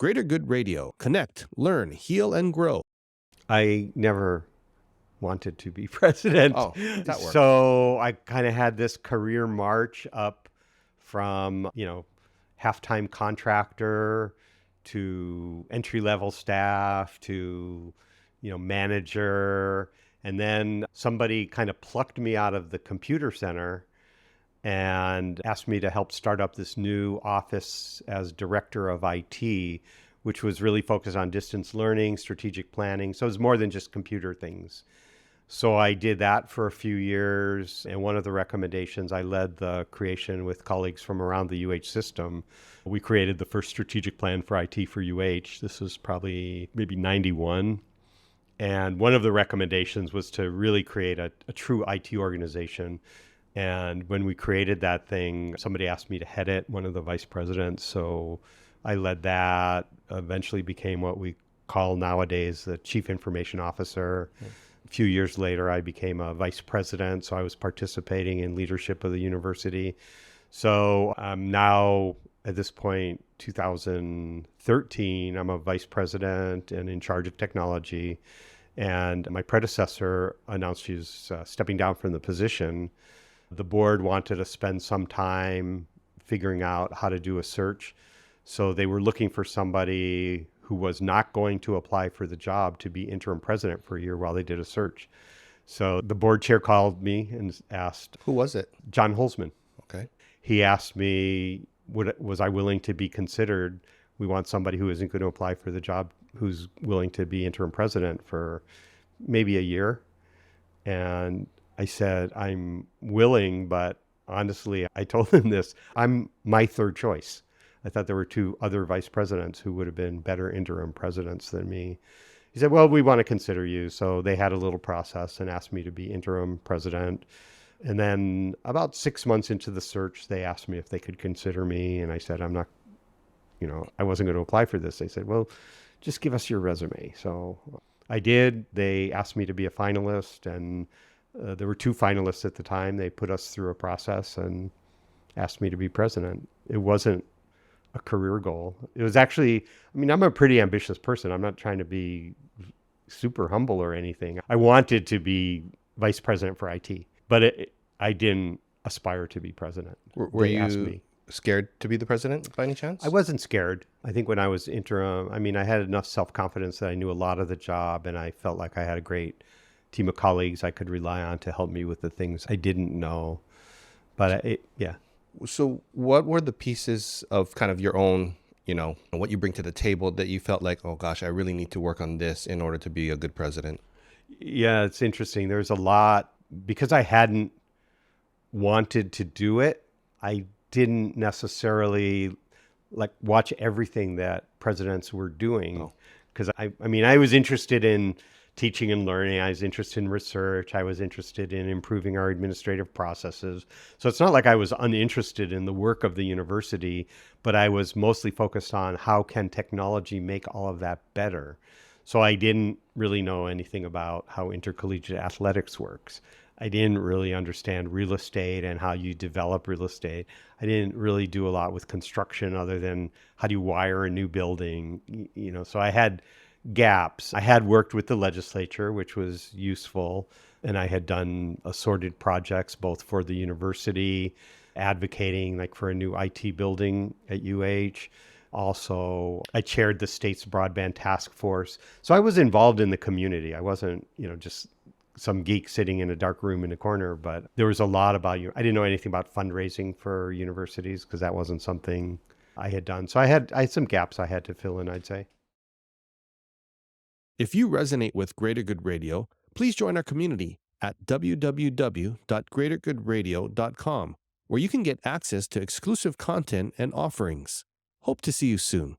Greater Good Radio. Connect, learn, heal, and grow. I never wanted to be president. Oh, that worked. So I kind of had this career march up from, half-time contractor to entry-level staff to, manager. And then somebody kind of plucked me out of the computer center and asked me to help start up this new office as director of IT, which was really focused on distance learning, strategic planning. So it was more than just computer things. So I did that for a few years. And one of the recommendations, I led the creation with colleagues from around the UH system. We created the first strategic plan for IT for UH. This was probably maybe 91. And one of the recommendations was to really create a true IT organization. And when we created that thing, somebody asked me to head it, one of the vice presidents. So I led that, eventually became what we call nowadays the chief information officer. A few years later, I became a vice president. So I was participating in leadership of the university. So I'm now, at this point, 2013, I'm a vice president and in charge of technology. And my predecessor announced she was stepping down from the position. The board wanted to spend some time figuring out how to do a search. So they were looking for somebody who was not going to apply for the job to be interim president for a year while they did a search. So the board chair called me and asked. Who was it? John Holzman. Okay. He asked me, was I willing to be considered? We want somebody who isn't going to apply for the job, who's willing to be interim president for maybe a year. And I said, I'm willing, but honestly, I told him this, I'm my third choice. I thought there were two other vice presidents who would have been better interim presidents than me. He said, well, we want to consider you. So they had a little process and asked me to be interim president. And then about 6 months into the search, they asked me if they could consider me. And I said, I'm not, I wasn't going to apply for this. They said, well, just give us your resume. So I did. They asked me to be a finalist, and there were two finalists at the time. They put us through a process and asked me to be president. It wasn't a career goal. It was actually, I'm a pretty ambitious person. I'm not trying to be super humble or anything. I wanted to be vice president for IT, but I didn't aspire to be president. Were you scared to be the president by any chance? I wasn't scared. I think when I was interim, I had enough self-confidence that I knew a lot of the job, and I felt like I had a great team of colleagues I could rely on to help me with the things I didn't know. But yeah. So what were the pieces of kind of your own, what you bring to the table that you felt like, oh gosh, I really need to work on this in order to be a good president? Yeah, it's interesting. There's a lot, because I hadn't wanted to do it. I didn't necessarily watch everything that presidents were doing. Because I was interested in teaching and learning. I was interested in research. I was interested in improving our administrative processes. So it's not like I was uninterested in the work of the university, but I was mostly focused on how can technology make all of that better. So I didn't really know anything about how intercollegiate athletics works. I didn't really understand real estate and how you develop real estate. I didn't really do a lot with construction other than how do you wire a new building, so I had gaps. I had worked with the legislature, which was useful, and I had done assorted projects both for the university, advocating for a new IT building at UH. Also, I chaired the state's broadband task force. So I was involved in the community. I wasn't, just some geek sitting in a dark room in a corner, but there was a lot about you. I didn't know anything about fundraising for universities because that wasn't something I had done. So I had some gaps I had to fill in, I'd say. If you resonate with Greater Good Radio, please join our community at www.greatergoodradio.com, where you can get access to exclusive content and offerings. Hope to see you soon.